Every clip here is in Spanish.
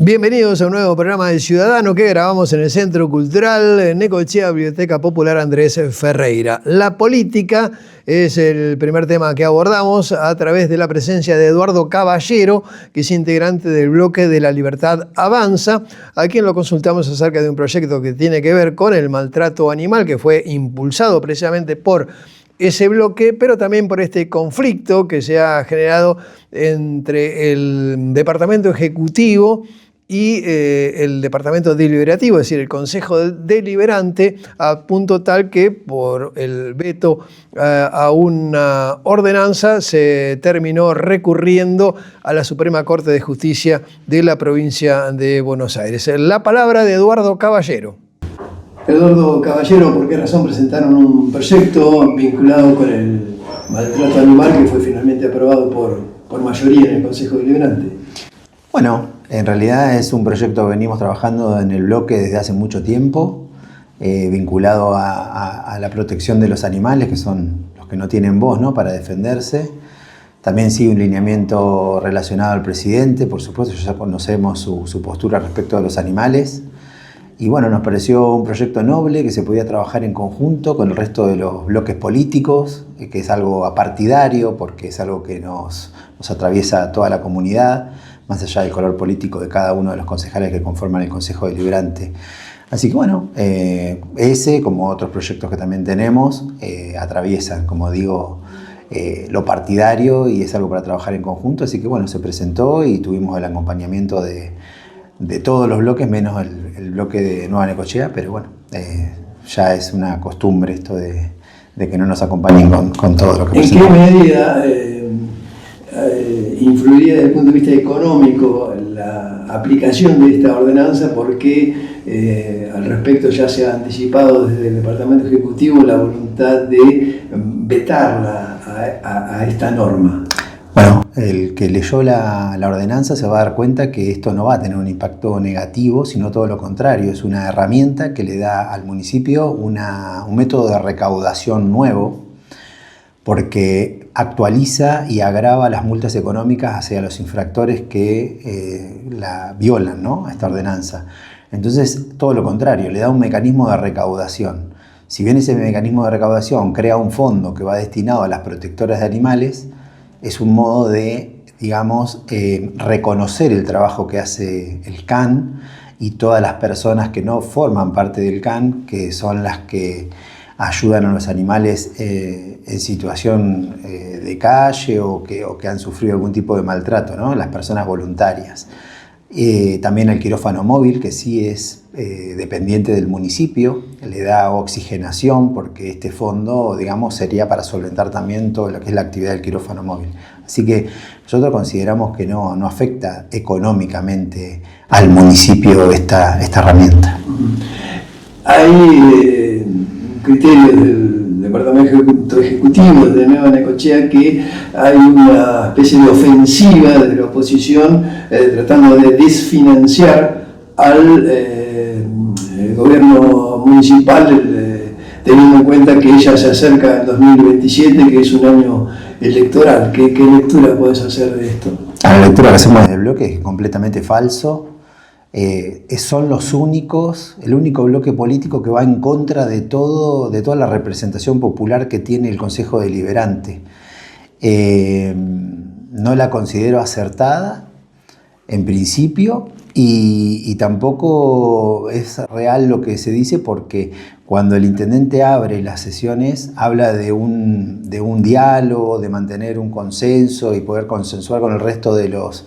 Bienvenidos a un nuevo programa del Ciudadano que grabamos en el Centro Cultural Necochea, Biblioteca Popular Andrés Ferreira. La política es el primer tema que abordamos a través de la presencia de Eduardo Caballero, que es integrante del bloque de La Libertad Avanza, a quien lo consultamos acerca de un proyecto que tiene que ver con el maltrato animal, que fue impulsado precisamente por ese bloque, pero también por este conflicto que se ha generado entre el Departamento Ejecutivo y el Departamento Deliberativo, es decir, el Consejo Deliberante, a punto tal que por el veto a una ordenanza se terminó recurriendo a la Suprema Corte de Justicia de la provincia de Buenos Aires. La palabra de Eduardo Caballero. Eduardo Caballero, ¿por qué razón presentaron un proyecto vinculado con el maltrato animal que fue finalmente aprobado por mayoría en el Consejo Deliberante? Bueno, en realidad es un proyecto que venimos trabajando en el bloque desde hace mucho tiempo, vinculado a la protección de los animales, que son los que no tienen voz, ¿no?, para defenderse. También sigue un lineamiento relacionado al presidente, por supuesto, ya conocemos su postura respecto a los animales. Y bueno, nos pareció un proyecto noble que se podía trabajar en conjunto con el resto de los bloques políticos, que es algo apartidario, porque es algo que nos atraviesa a toda la comunidad, más allá del color político de cada uno de los concejales que conforman el Consejo Deliberante. Así que bueno, ese, como otros proyectos que también tenemos, atraviesan, como digo, lo partidario, y es algo para trabajar en conjunto. Así que bueno, se presentó y tuvimos el acompañamiento de todos los bloques, menos el bloque de Nueva Necochea, pero bueno, ya es una costumbre esto de que no nos acompañen con todo lo que presentamos. ¿En qué medida influiría desde el punto de vista económico la aplicación de esta ordenanza? Porque al respecto ya se ha anticipado desde el Departamento Ejecutivo la voluntad de vetarla a esta norma. Bueno, el que leyó la ordenanza se va a dar cuenta que esto no va a tener un impacto negativo, sino todo lo contrario. Es una herramienta que le da al municipio un método de recaudación nuevo, porque actualiza y agrava las multas económicas hacia los infractores que la violan, ¿no?, a esta ordenanza. Entonces, todo lo contrario, le da un mecanismo de recaudación. Si bien ese mecanismo de recaudación crea un fondo que va destinado a las protectoras de animales, es un modo de, digamos, reconocer el trabajo que hace el CAN y todas las personas que no forman parte del CAN, que son las que ayudan a los animales en situación de calle o que han sufrido algún tipo de maltrato, ¿no?, las personas voluntarias. También el quirófano móvil, que sí es dependiente del municipio, le da oxigenación, porque este fondo, digamos, sería para solventar también todo lo que es la actividad del quirófano móvil. Así que nosotros consideramos que no afecta económicamente al municipio esta herramienta. Hay criterios del Departamento Ejecutivo de Nueva Necochea que hay una especie de ofensiva de la oposición tratando de desfinanciar al gobierno municipal, teniendo en cuenta que ella se acerca al 2027, que es un año electoral. ¿Qué lectura puedes hacer de esto? La lectura que hacemos del bloque es completamente falso. Son el único bloque político que va en contra de toda la representación popular que tiene el Consejo Deliberante. No la considero acertada en principio, y tampoco es real lo que se dice, porque cuando el intendente abre las sesiones habla de un diálogo, de mantener un consenso y poder consensuar con el resto de los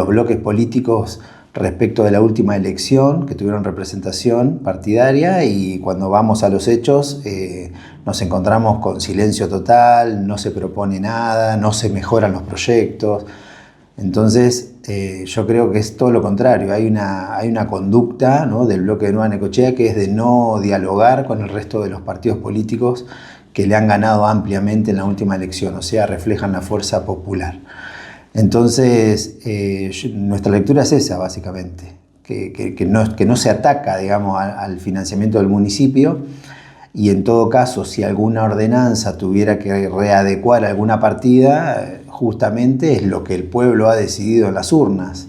bloques políticos respecto de la última elección, que tuvieron representación partidaria, y cuando vamos a los hechos nos encontramos con silencio total, no se propone nada, no se mejoran los proyectos. Entonces yo creo que es todo lo contrario. Hay una conducta, ¿no?, del bloque de Nueva Necochea, que es de no dialogar con el resto de los partidos políticos que le han ganado ampliamente en la última elección, o sea, reflejan la fuerza popular. Entonces, nuestra lectura es esa, básicamente, que no se ataca, digamos, al financiamiento del municipio, y en todo caso, si alguna ordenanza tuviera que readecuar alguna partida, justamente es lo que el pueblo ha decidido en las urnas.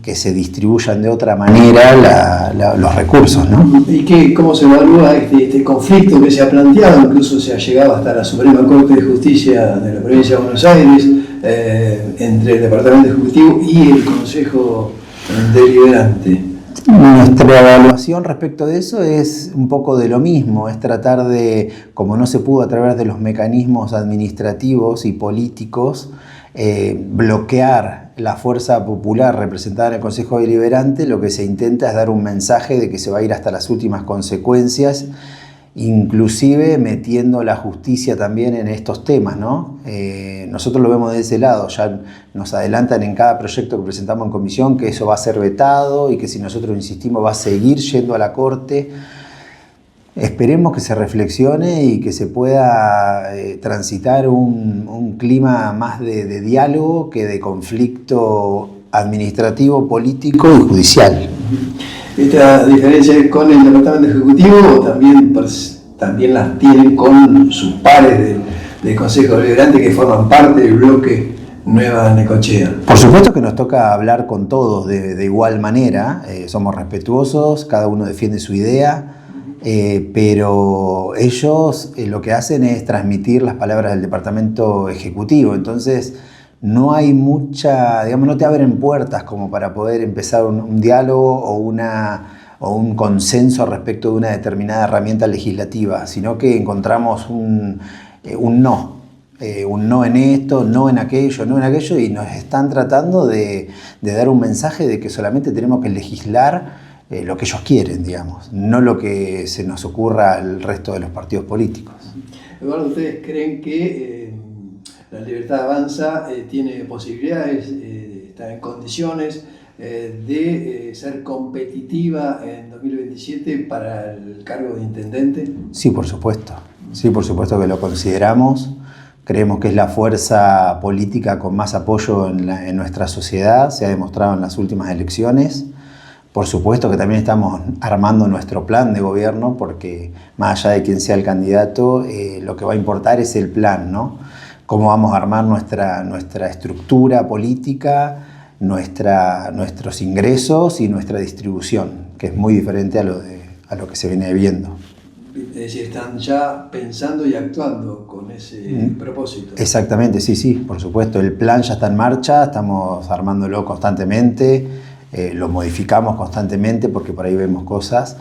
que se distribuyan de otra manera los recursos, ¿no? ¿Y cómo se evalúa este conflicto que se ha planteado? Incluso se ha llegado hasta la Suprema Corte de Justicia de la Provincia de Buenos Aires, entre el Departamento Ejecutivo y el Consejo Deliberante. Nuestra evaluación respecto de eso es un poco de lo mismo, es tratar de, como no se pudo a través de los mecanismos administrativos y políticos, bloquear la fuerza popular representada en el Consejo Deliberante, lo que se intenta es dar un mensaje de que se va a ir hasta las últimas consecuencias, inclusive metiendo la justicia también en estos temas, ¿no? Nosotros lo vemos de ese lado, ya nos adelantan en cada proyecto que presentamos en comisión que eso va a ser vetado y que si nosotros insistimos va a seguir yendo a la Corte. Esperemos que se reflexione y que se pueda transitar un clima más de diálogo que de conflicto administrativo, político y judicial. ¿Esta diferencia es con el Departamento Ejecutivo o también las tienen con sus pares del Consejo Deliberante que forman parte del bloque Nueva Necochea? Por supuesto que nos toca hablar con todos de igual manera, somos respetuosos, cada uno defiende su idea. Pero ellos lo que hacen es transmitir las palabras del Departamento Ejecutivo, entonces no hay mucha, digamos, no te abren puertas como para poder empezar un diálogo o un consenso respecto de una determinada herramienta legislativa, sino que encontramos un no en esto, no en aquello, y nos están tratando de dar un mensaje de que solamente tenemos que legislar lo que ellos quieren, digamos, no lo que se nos ocurra al resto de los partidos políticos. Eduardo, ¿ustedes creen que la Libertad Avanza tiene posibilidades, está en condiciones de ser competitiva en 2027 para el cargo de intendente? Sí, por supuesto que lo consideramos. Creemos que es la fuerza política con más apoyo en nuestra sociedad, se ha demostrado en las últimas elecciones. Por supuesto que también estamos armando nuestro plan de gobierno porque más allá de quién sea el candidato, lo que va a importar es el plan, ¿no? Cómo vamos a armar nuestra estructura política, nuestros ingresos y nuestra distribución, que es muy diferente a lo que se viene viendo. Es decir, están ya pensando y actuando con ese propósito. Exactamente, sí, por supuesto. El plan ya está en marcha, estamos armándolo constantemente. Lo modificamos constantemente porque por ahí vemos cosas,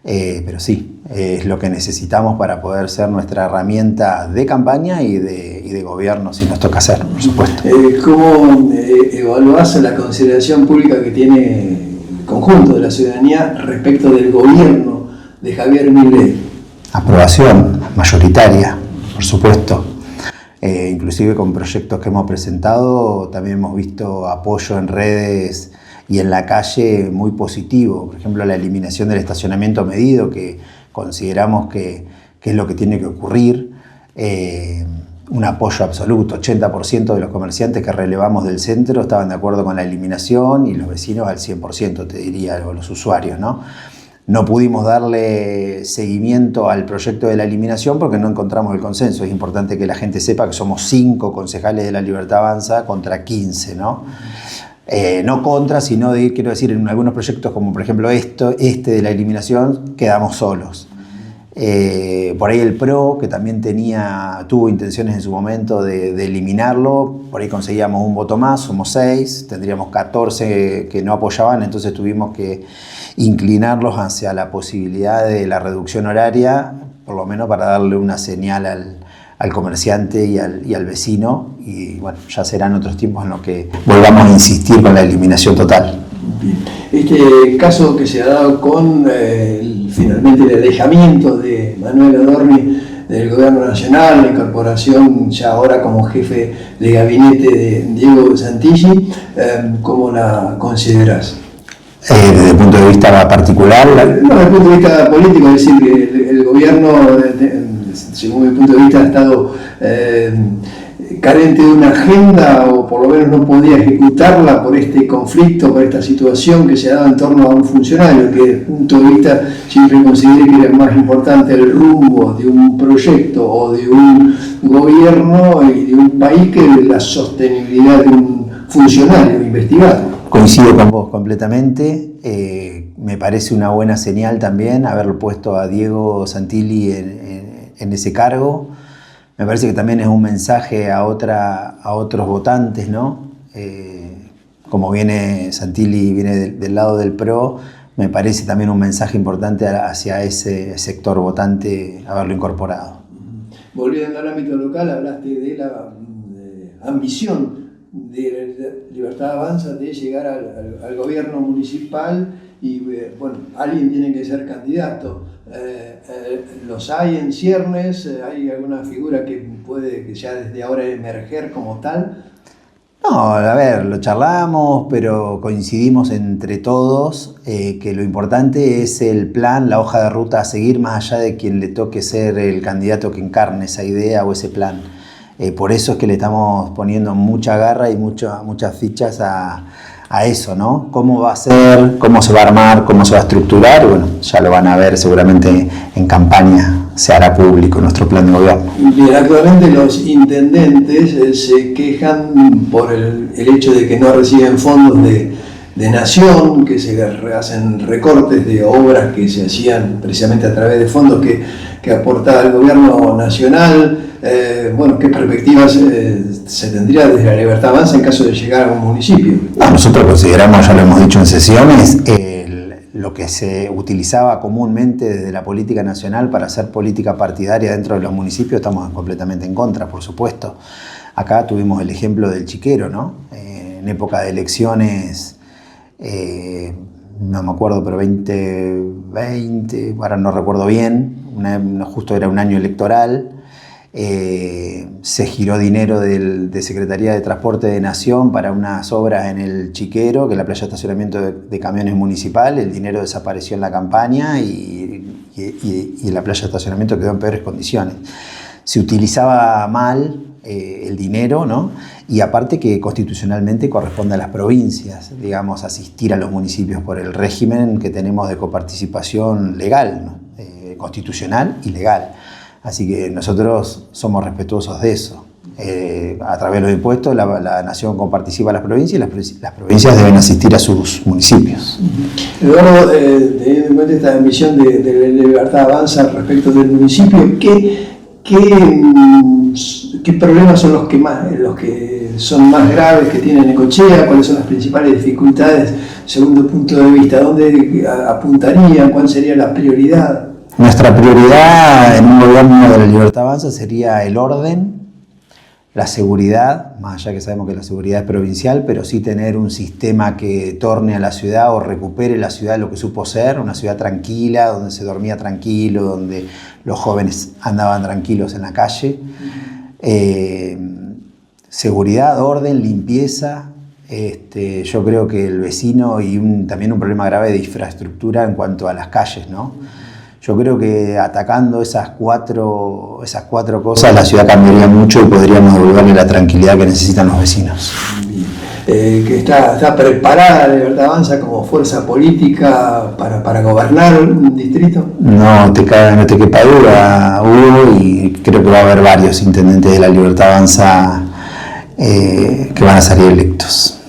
pero sí, es lo que necesitamos para poder ser nuestra herramienta de campaña y de gobierno, si nos toca hacer, por supuesto. ¿Cómo evaluás la consideración pública que tiene el conjunto de la ciudadanía respecto del gobierno de Javier Milei? Aprobación mayoritaria, por supuesto. Inclusive con proyectos que hemos presentado, también hemos visto apoyo en redes y en la calle muy positivo. Por ejemplo, la eliminación del estacionamiento medido, que consideramos que es lo que tiene que ocurrir. Un apoyo absoluto. 80% de los comerciantes que relevamos del centro estaban de acuerdo con la eliminación y los vecinos al 100%, te diría, o los usuarios, ¿no? No pudimos darle seguimiento al proyecto de la eliminación porque no encontramos el consenso. Es importante que la gente sepa que somos 5 concejales de la Libertad Avanza contra 15, ¿no? No contra, sino quiero decir, en algunos proyectos como por ejemplo este de la eliminación, quedamos solos. Por ahí el PRO, que también tuvo intenciones en su momento de eliminarlo, por ahí conseguíamos un voto más, somos 6, tendríamos 14 que no apoyaban, entonces tuvimos que inclinarlos hacia la posibilidad de la reducción horaria, por lo menos para darle una señal al comerciante y al vecino, y bueno, ya serán otros tiempos en los que volvamos a insistir con la eliminación total. Este caso que se ha dado con finalmente el alejamiento de Manuel Adorni del Gobierno Nacional, la incorporación ya ahora como jefe de gabinete de Diego Santilli, ¿cómo la considerás? Desde el punto de vista particular. No, desde el punto de vista político, es decir, que el gobierno, según mi punto de vista, ha estado carente de una agenda, o por lo menos no podía ejecutarla por este conflicto, por esta situación que se ha dado en torno a un funcionario que, desde el punto de vista, siempre consideré que era más importante el rumbo de un proyecto o de un gobierno y de un país que la sostenibilidad de un funcionario investigado. Coincido con vos completamente. Me parece una buena señal también haber puesto a Diego Santilli en ese cargo. Me parece que también es un mensaje a otros votantes, ¿no? Como viene Santilli, viene del lado del PRO, me parece también un mensaje importante hacia ese sector votante haberlo incorporado. Volviendo al ámbito local, hablaste de la ambición de Libertad Avanza de llegar al gobierno municipal y bueno, alguien tiene que ser candidato. ¿Los hay en ciernes? ¿Hay alguna figura que puede que ya desde ahora emerger como tal? No, a ver, lo charlamos, pero coincidimos entre todos que lo importante es el plan, la hoja de ruta a seguir, más allá de quien le toque ser el candidato que encarne esa idea o ese plan. Por eso es que le estamos poniendo mucha garra y muchas fichas a eso, ¿no? ¿Cómo va a ser? ¿Cómo se va a armar? ¿Cómo se va a estructurar? Bueno, ya lo van a ver seguramente en campaña, se hará público nuestro plan de gobierno. Bien, actualmente los intendentes se quejan por el hecho de que no reciben fondos de nación, que se hacen recortes de obras que se hacían precisamente a través de fondos que aportaba el gobierno nacional. Bueno, ¿qué perspectivas se tendría desde la Libertad Avanza en caso de llegar a un municipio? No, nosotros consideramos, ya lo hemos dicho en sesiones, lo que se utilizaba comúnmente desde la política nacional para hacer política partidaria dentro de los municipios, estamos completamente en contra, por supuesto. Acá tuvimos el ejemplo del chiquero, ¿no? En época de elecciones, no me acuerdo, pero 2020, ahora no recuerdo bien, justo era un año electoral. Se giró dinero de Secretaría de Transporte de Nación para unas obras en el Chiquero, que es la playa de estacionamiento de camiones municipal. El dinero desapareció en la campaña y la playa de estacionamiento quedó en peores condiciones. Se utilizaba mal el dinero, ¿no? Y aparte que constitucionalmente corresponde a las provincias, digamos, asistir a los municipios por el régimen que tenemos de coparticipación legal, ¿no? Constitucional y legal. Así que nosotros somos respetuosos de eso. A través de los impuestos la nación coparticipa a las provincias y las provincias deben asistir a sus municipios. Eduardo, teniendo en cuenta esta misión de Libertad Avanza respecto del municipio, ¿qué problemas son los que son más graves que tiene Necochea? ¿Cuáles son las principales dificultades según tu punto de vista? ¿Dónde apuntarían? ¿Cuál sería la prioridad? Nuestra prioridad en un gobierno de la Libertad Avanza sería el orden, la seguridad, más allá que sabemos que la seguridad es provincial, pero sí tener un sistema que torne a la ciudad o recupere la ciudad lo que supo ser, una ciudad tranquila, donde se dormía tranquilo, donde los jóvenes andaban tranquilos en la calle. Seguridad, orden, limpieza. Yo creo que el vecino y también un problema grave de infraestructura en cuanto a las calles, ¿no? Yo creo que atacando esas cuatro cosas la ciudad cambiaría mucho y podríamos devolverle la tranquilidad que necesitan los vecinos. Que está preparada la Libertad Avanza como fuerza política para gobernar un distrito. No te quepa duda, Hugo, y creo que va a haber varios intendentes de la Libertad Avanza que van a salir electos.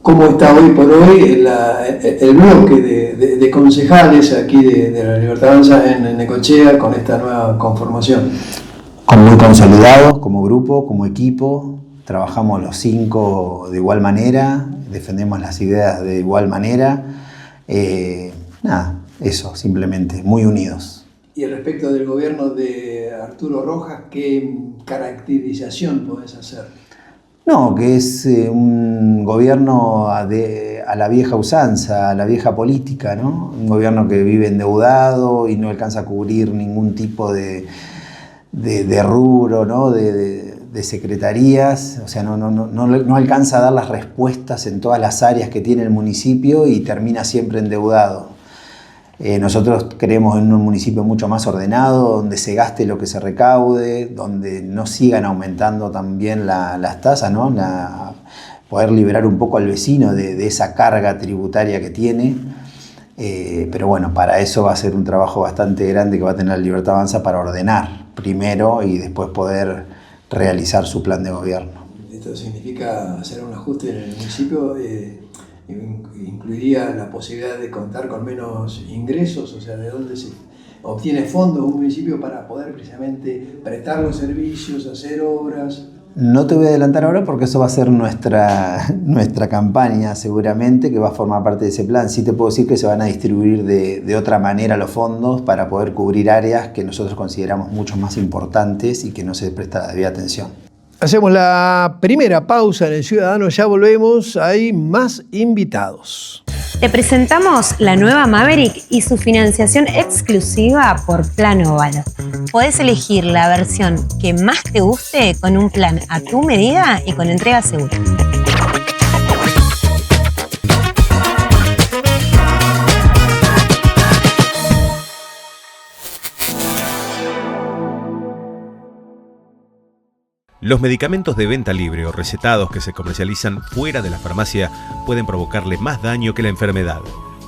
¿Cómo está hoy por hoy el bloque de concejales aquí de la Libertad Avanza en Necochea con esta nueva conformación? Muy consolidados como grupo, como equipo, trabajamos los 5 de igual manera, defendemos las ideas de igual manera, eso, simplemente, muy unidos. Y respecto del gobierno de Arturo Rojas, ¿qué caracterización podés hacer? No, que es un gobierno a la vieja usanza, a la vieja política, ¿no? Un gobierno que vive endeudado y no alcanza a cubrir ningún tipo de rubro, ¿no? De secretarías, o sea, no alcanza a dar las respuestas en todas las áreas que tiene el municipio y termina siempre endeudado. Nosotros creemos en un municipio mucho más ordenado, donde se gaste lo que se recaude, donde no sigan aumentando también las tasas, ¿no? Poder liberar un poco al vecino de esa carga tributaria que tiene. Pero bueno, para eso va a ser un trabajo bastante grande que va a tener la Libertad Avanza para ordenar primero y después poder realizar su plan de gobierno. esto significa hacer un ajuste en el municipio, incluiría la posibilidad de contar con menos ingresos, o sea, de dónde se obtiene fondos un municipio para poder precisamente prestar los servicios, hacer obras. No te voy a adelantar ahora porque eso va a ser nuestra campaña seguramente, que va a formar parte de ese plan. Sí te puedo decir que se van a distribuir de otra manera los fondos para poder cubrir áreas que nosotros consideramos mucho más importantes y que no se presta la debida atención. Hacemos la primera pausa en El Ciudadano, ya volvemos, hay más invitados. Te presentamos la nueva Maverick y su financiación exclusiva por Plan Óvalo. Podés elegir la versión que más te guste con un plan a tu medida y con entrega segura. Los medicamentos de venta libre o recetados que se comercializan fuera de la farmacia pueden provocarle más daño que la enfermedad.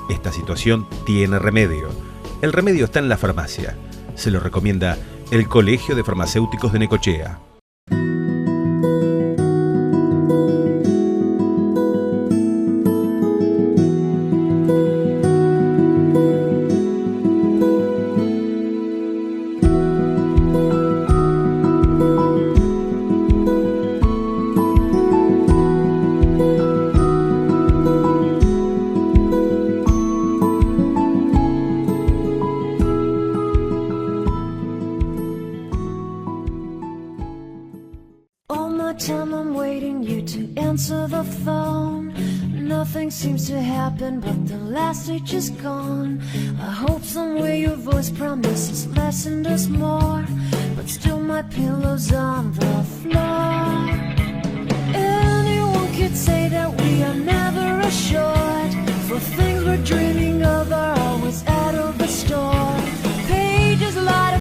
Esta situación tiene remedio. El remedio está en la farmacia. Se lo recomienda el Colegio de Farmacéuticos de Necochea. Seems to happen, but the last stage is gone. I hope somewhere your voice promises less and us more, but still my pillow's on the floor. Anyone could say that we are never assured, for things we're dreaming of are always out of the store. Pages light.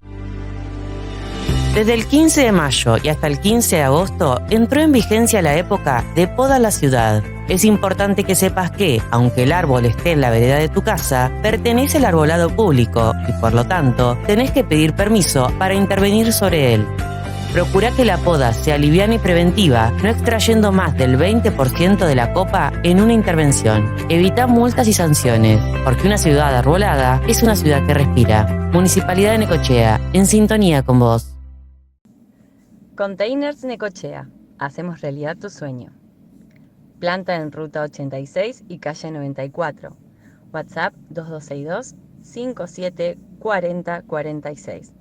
Desde el 15 de mayo y hasta el 15 de agosto entró en vigencia la época de poda la ciudad. Es importante que sepas que, aunque el árbol esté en la vereda de tu casa, pertenece al arbolado público y por lo tanto tenés que pedir permiso para intervenir sobre él. Procura que la poda sea liviana y preventiva, no extrayendo más del 20% de la copa en una intervención. Evita multas y sanciones, porque una ciudad arbolada es una ciudad que respira. Municipalidad de Necochea, en sintonía con vos. Containers Necochea. Hacemos realidad tu sueño. Planta en Ruta 86 y Calle 94. WhatsApp 2262 57 40 46.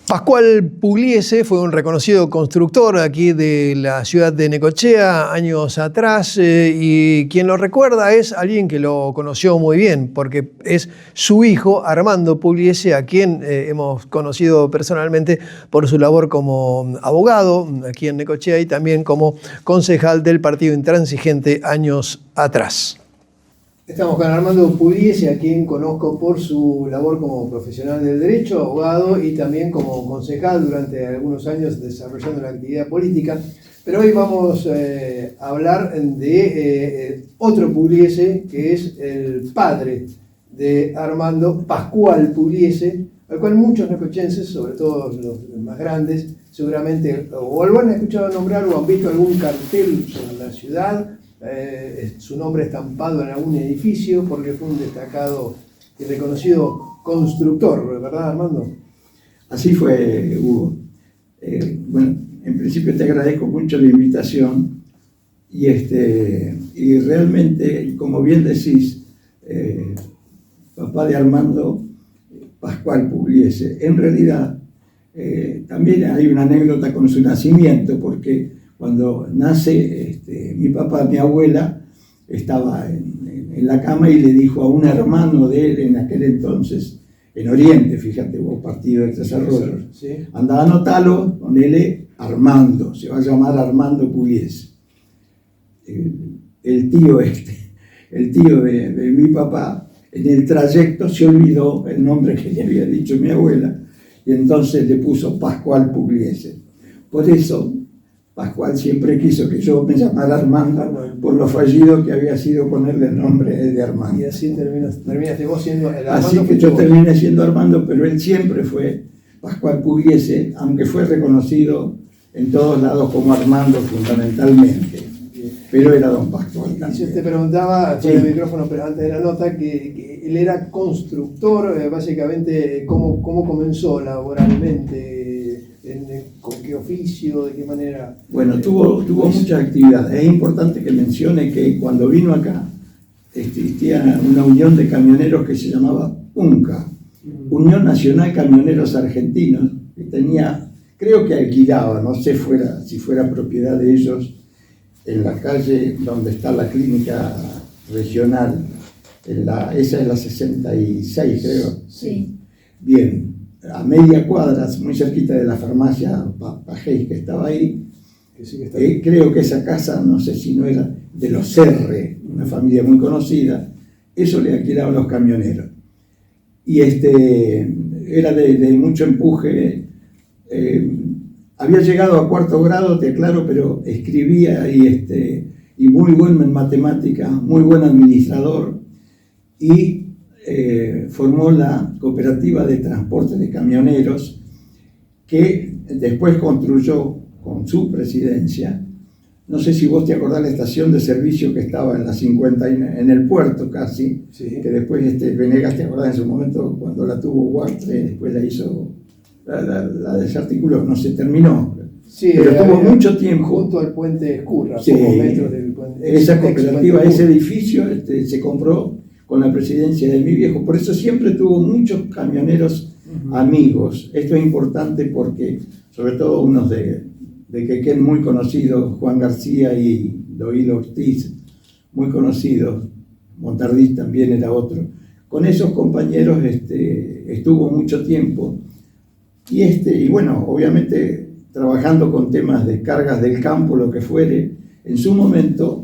Pascual Pugliese fue un reconocido constructor aquí de la ciudad de Necochea años atrás y quien lo recuerda es alguien que lo conoció muy bien porque es su hijo Armando Pugliese, a quien hemos conocido personalmente por su labor como abogado aquí en Necochea y también como concejal del Partido Intransigente años atrás. Estamos con Armando Pugliese, a quien conozco por su labor como profesional del derecho, abogado y también como concejal durante algunos años desarrollando la actividad política. Pero hoy vamos a hablar de otro Pugliese, que es el padre de Armando, Pascual Pugliese, al cual muchos necochenses, sobre todo los más grandes, seguramente o lo han escuchado nombrar o han visto algún cartel en la ciudad, su nombre estampado en algún edificio, porque fue un destacado y reconocido constructor, ¿verdad, Armando? Así fue, Hugo. Bueno, en principio te agradezco mucho la invitación y realmente, como bien decís, papá de Armando, Pascual Pugliese, en realidad también hay una anécdota con su nacimiento, porque cuando nace mi papá, mi abuela, estaba en la cama y le dijo a un hermano de él en aquel entonces, en Oriente, fíjate vos, partido de Tres Arroyos, Sí. anda a anotarlo, ponele Armando, se va a llamar Armando Pugliese. El tío de mi papá, en el trayecto se olvidó el nombre que le había dicho mi abuela y entonces le puso Pascual Pugliese. Por eso Pascual siempre quiso que yo me llamara Armando por lo fallido que había sido ponerle el nombre de Armando. Y así terminaste vos siendo el Armando. Así que yo terminé siendo Armando, pero él siempre fue Pascual Pugliese, aunque fue reconocido en todos lados como Armando fundamentalmente. Pero era don Pascual también. Yo te preguntaba, fuera del micrófono, pero antes de la nota, que él era constructor, básicamente, ¿cómo comenzó laboralmente? ¿Con qué oficio? ¿De qué manera? Bueno, tuvo muchas actividades. Es importante que mencione que cuando vino acá existía una unión de camioneros que se llamaba UNCA, Unión Nacional Camioneros Argentinos, que tenía, creo que alquilaba, no sé si fuera propiedad de ellos, en la calle donde está la clínica regional, esa es la 66, creo. Sí. Bien, a media cuadra, muy cerquita de la farmacia Pajés que estaba ahí, Que sí que está bien. creo que esa casa, no sé si no era de los Serre, una familia muy conocida, eso le alquilaban los camioneros. Y era de mucho empuje, había llegado a 4º grado, te aclaro, pero escribía y muy bueno en matemáticas, muy buen administrador, y formó la cooperativa de transporte de camioneros que después construyó con su presidencia. No sé si vos te acordás la estación de servicio que estaba en la 50, en el puerto casi, Sí. que después Venegas, te acordás en su momento cuando la tuvo Huartre, después la hizo, la desarticuló, no se terminó. Sí, pero tuvo mucho tiempo. Junto al puente Escurra, Sí, pocos metros del puente. esa ex cooperativa, puente ese Escurra. edificio se compró con la presidencia de mi viejo, por eso siempre tuvo muchos camioneros amigos. Esto es importante porque, sobre todo unos de Quequén muy conocidos, Juan García y Doilo Ortiz, muy conocidos, Montardí también era otro. Con esos compañeros estuvo mucho tiempo y bueno, obviamente trabajando con temas de cargas del campo, lo que fuere, en su momento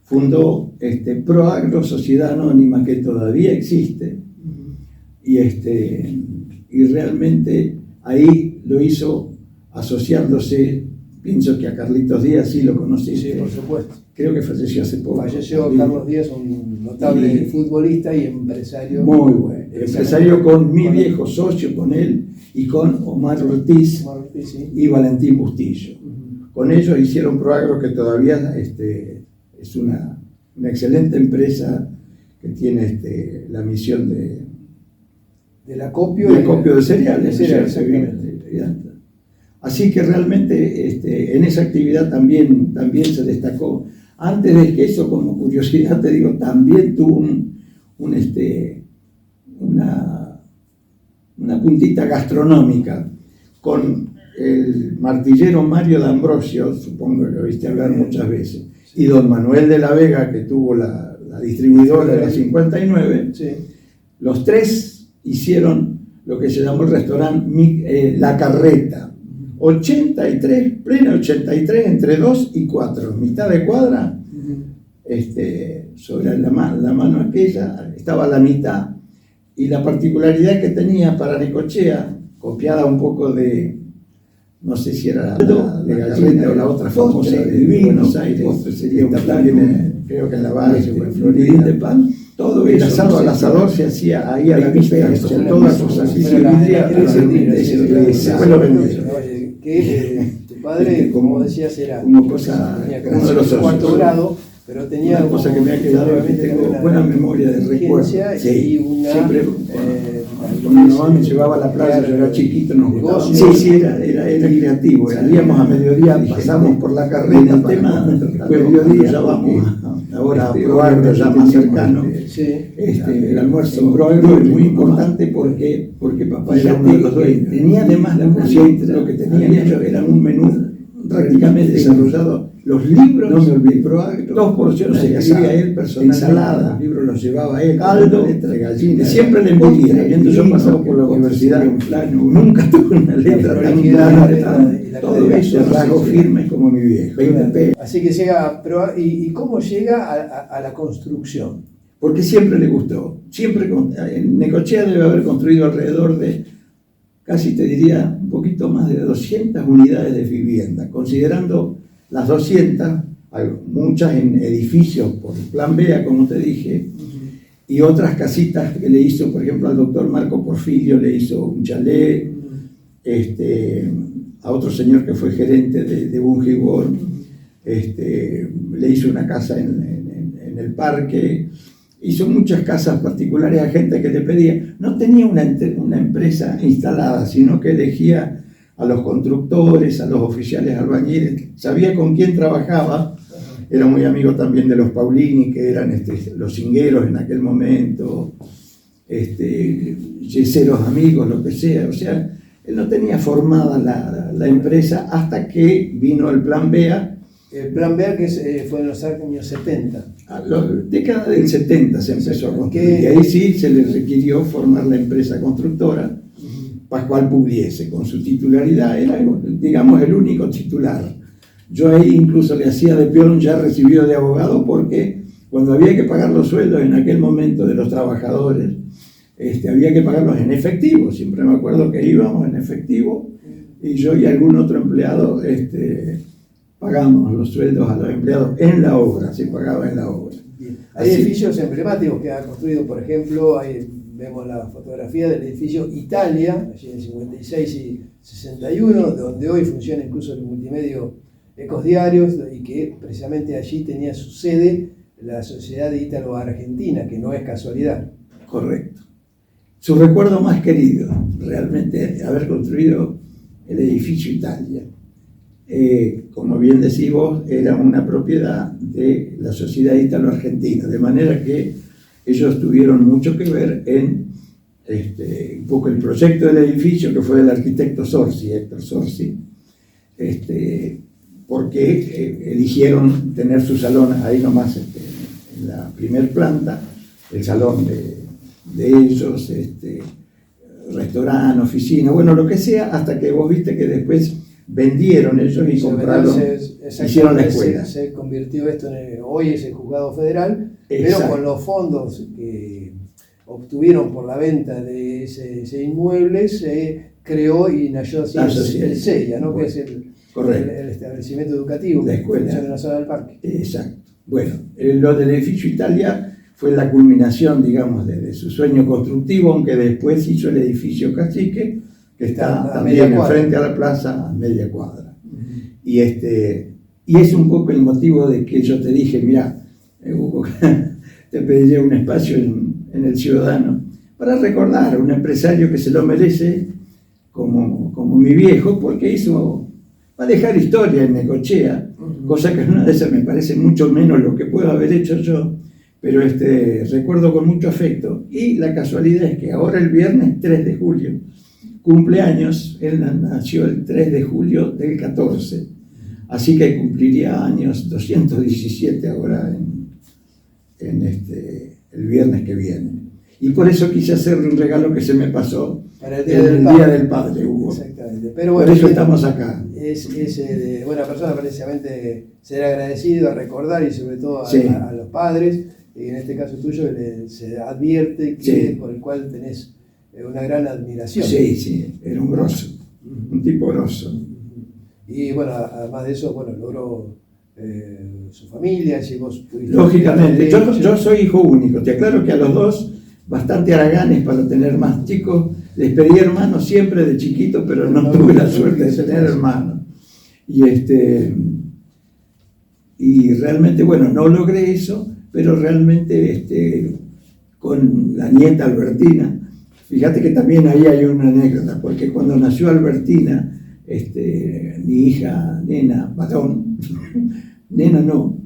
fundó Proagro, Sociedad Anónima, que todavía existe, y realmente ahí lo hizo asociándose, pienso que a Carlitos Díaz sí lo conocí. Sí, por supuesto. Creo que falleció hace poco. Falleció Carlos Díaz, un notable futbolista y empresario. Muy bueno. Empresario con mi viejo socio, con él, y con Omar Ortiz Sí. y Valentín Bustillo. Con ellos hicieron Proagro, que todavía es una excelente empresa que tiene la misión Del acopio de cereales. exactamente. Así que realmente en esa actividad también se destacó. Antes de que eso, como curiosidad te digo, también tuvo una puntita gastronómica con el martillero Mario D'Ambrosio, supongo que lo oíste hablar muchas veces, y don Manuel de la Vega, que tuvo la distribuidora de la 59, Sí. los tres hicieron lo que se llamó el restaurante La Carreta. 83, plena 83, entre 2 y 4, mitad de cuadra, sobre la mano aquella estaba la mitad. Y la particularidad que tenía para Necochea, copiada un poco de, no sé si era la de Galleta o la otra famosa de Buenos Aires, sería un también, creo que en la base o en Florida, de pan, todo el asado al asador se hacía ahí a la vista, con todas sus Que tu padre, como decías, era uno de los 4º grado, Pero tenía una cosa que me ha quedado, que tengo buena memoria de recuerdo. Sí, y una, siempre cuando mi mamá me llevaba a la playa, yo era chiquito, nos gustaba. Sí, era creativo. Salíamos a mediodía, pasamos por la carrera, el tema mediodía, ya vamos ahora a probar ya más cercano. El almuerzo probarlo es muy importante porque papá era uno de los dueños. Tenía además la porción, lo que tenían ellos era un menú prácticamente desarrollado. Los libros, no me olvidé, 2 porciones se hacía él personalmente, ensalada, los libros los llevaba él, caldo, de gallina, siempre le envidia, habiendo yo pasado por la universidad, nunca tuve una letra tan clara, todo eso, rasgos firmes como mi viejo. Así que llega, pero ¿y cómo llega a la construcción? Porque siempre le gustó, siempre, en Necochea debe haber construido alrededor de, casi te diría, un poquito más de 200 unidades de vivienda, considerando las 200, hay muchas en edificios por el Plan B, como te dije, y otras casitas que le hizo, por ejemplo, al doctor Marco Porfirio le hizo un chalet, a otro señor que fue gerente de Bungibor, le hizo una casa en el parque, hizo muchas casas particulares a gente que le pedía. No tenía una empresa instalada, sino que elegía a los constructores, a los oficiales albañiles, sabía con quién trabajaba, era muy amigo también de los Paulini, que eran los cingueros en aquel momento, yeseros amigos, lo que sea, o sea, él no tenía formada la empresa hasta que vino el Plan BEA. El Plan BEA que fue en los años 70. A la década del 70 se empezó a construir, y ahí sí se le requirió formar la empresa constructora, Pascual Pugliese, con su titularidad, era, digamos, el único titular. Yo ahí incluso le hacía de peón ya recibido de abogado, porque cuando había que pagar los sueldos en aquel momento de los trabajadores, había que pagarlos en efectivo. Siempre me acuerdo que íbamos en efectivo, y yo y algún otro empleado pagamos los sueldos a los empleados en la obra, se pagaba en la obra. Hay edificios emblemáticos que ha construido, por ejemplo, vemos la fotografía del edificio Italia, allí en 56 y 61, donde hoy funciona incluso el multimedio Ecos Diarios, y que precisamente allí tenía su sede la Sociedad Ítalo-Argentina, que no es casualidad. Correcto. Su recuerdo más querido, realmente, haber construido el edificio Italia. Como bien decís vos, era una propiedad de la Sociedad Ítalo-Argentina, de manera que ellos tuvieron mucho que ver en un poco el proyecto del edificio, que fue del arquitecto Sorsi, Héctor Sorsi, porque eligieron tener su salón ahí nomás, en la primer planta, el salón de ellos, restaurante, oficina, bueno, lo que sea, hasta que vos viste que después vendieron ellos y compraron, hicieron la escuela. Se convirtió esto hoy es el juzgado federal, pero con los fondos que obtuvieron por la venta de ese inmueble se creó y nació así el CEIA, ¿no? Bueno, que es el establecimiento educativo, la escuela en la zona del parque. Exacto. Bueno, lo del edificio Italia fue la culminación, digamos, de su sueño constructivo, aunque después hizo el edificio Cacique, que está también enfrente a la plaza, a media cuadra. Y es un poco el motivo de que yo te dije, mira, Hugo, te pediría un espacio en el Ciudadano para recordar a un empresario que se lo merece, como mi viejo, porque va a dejar historia en Necochea, cosa que una de esas me parece mucho menos lo que puedo haber hecho yo, pero recuerdo con mucho afecto. Y la casualidad es que ahora el viernes 3 de julio, cumpleaños, él nació el 3 de julio del 14, así que cumpliría años 217 ahora el viernes que viene. Y por eso quise hacerle un regalo que se me pasó para el Día del Padre, Hugo. Exactamente. Pero bueno, por eso estamos acá. Es de buena persona, precisamente ser agradecido, a recordar, y sobre todo a los padres, y en este caso tuyo se advierte que por el cual tenés una gran admiración. Sí, era un grosso, un tipo grosso. Y bueno, además de eso, logró su familia, si vos pudiste... Lógicamente, yo soy hijo único, te aclaro que a los dos, bastante haraganes para tener más chicos, les pedí hermanos siempre de chiquito, pero no tuve la suerte de tener hermanos. Y realmente, bueno, no logré eso, pero realmente con la nieta Albertina, fíjate que también ahí hay una anécdota, porque cuando nació Albertina, mi hija, nena, varón, nena no,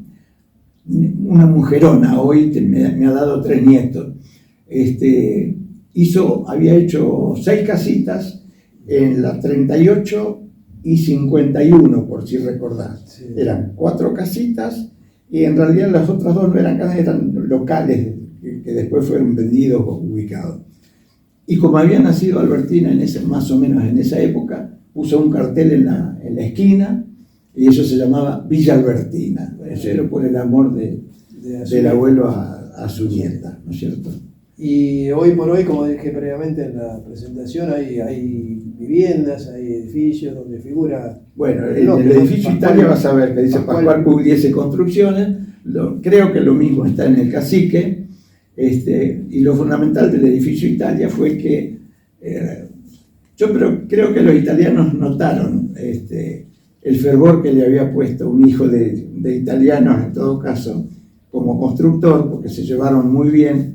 una mujerona, hoy me ha dado 3 nietos, había hecho 6 casitas en la 38 y 51, por si recordás. Sí. Eran 4 casitas y en realidad las otras 2 no eran casas, eran locales que después fueron vendidos o ubicados. Y como había nacido Albertina más o menos en esa época, puso un cartel en la esquina y eso se llamaba Villa Albertina. Eso era por el amor del abuelo a su nieta, ¿no es cierto? Y hoy por hoy, como dije previamente en la presentación, hay viviendas, hay edificios donde figura... Bueno, en el edificio Italia vas a ver que dice Pascual Pugliese Construcciones, creo que lo mismo está en el Cacique, y lo fundamental del edificio Italia fue que creo que los italianos notaron el fervor que le había puesto un hijo de italianos, en todo caso, como constructor, porque se llevaron muy bien.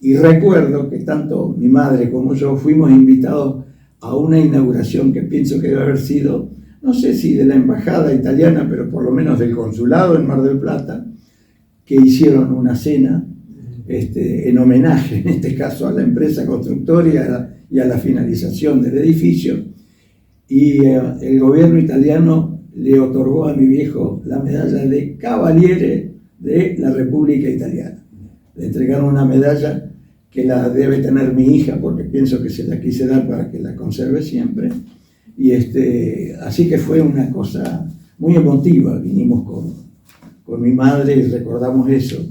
Y recuerdo que tanto mi madre como yo fuimos invitados a una inauguración que pienso que debe haber sido, no sé si de la embajada italiana, pero por lo menos del consulado en Mar del Plata, que hicieron una cena en homenaje, en este caso, a la empresa constructora y a la finalización del edificio. Y el gobierno italiano le otorgó a mi viejo la medalla de Cavaliere de la República Italiana. Le entregaron una medalla que la debe tener mi hija, porque pienso que se la quise dar para que la conserve siempre. Y así que fue una cosa muy emotiva. Vinimos con mi madre y recordamos eso.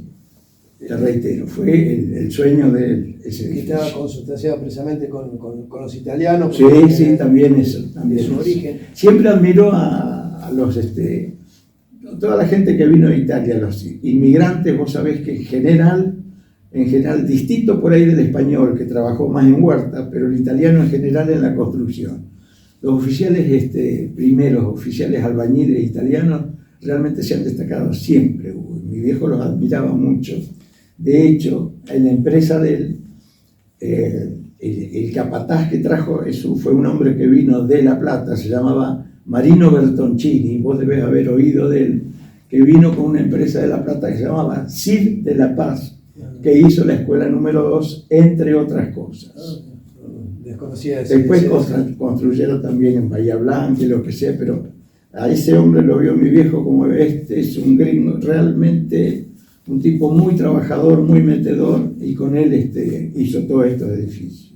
Te reitero, fue el sueño de ese que estaba consustanciado precisamente con los italianos. Sí, también eso. También su origen. Siempre admiro a los... toda la gente que vino de Italia, los inmigrantes, vos sabés que en general, distinto por ahí del español, que trabajó más en huerta, pero el italiano en general en la construcción. Los oficiales, primeros oficiales albañiles italianos, realmente se han destacado siempre. Mi viejo los admiraba mucho. De hecho, en la empresa de él, el capataz que trajo, eso fue un hombre que vino de La Plata, se llamaba Marino Bertoncini, vos debés haber oído de él, que vino con una empresa de La Plata que se llamaba CID de La Paz, que hizo la escuela número 2, entre otras cosas. Desconocida. Después construyeron también en Bahía Blanca y lo que sea, pero a ese hombre lo vio mi viejo como es un gringo, realmente un tipo muy trabajador, muy metedor, y con él hizo todos estos edificios.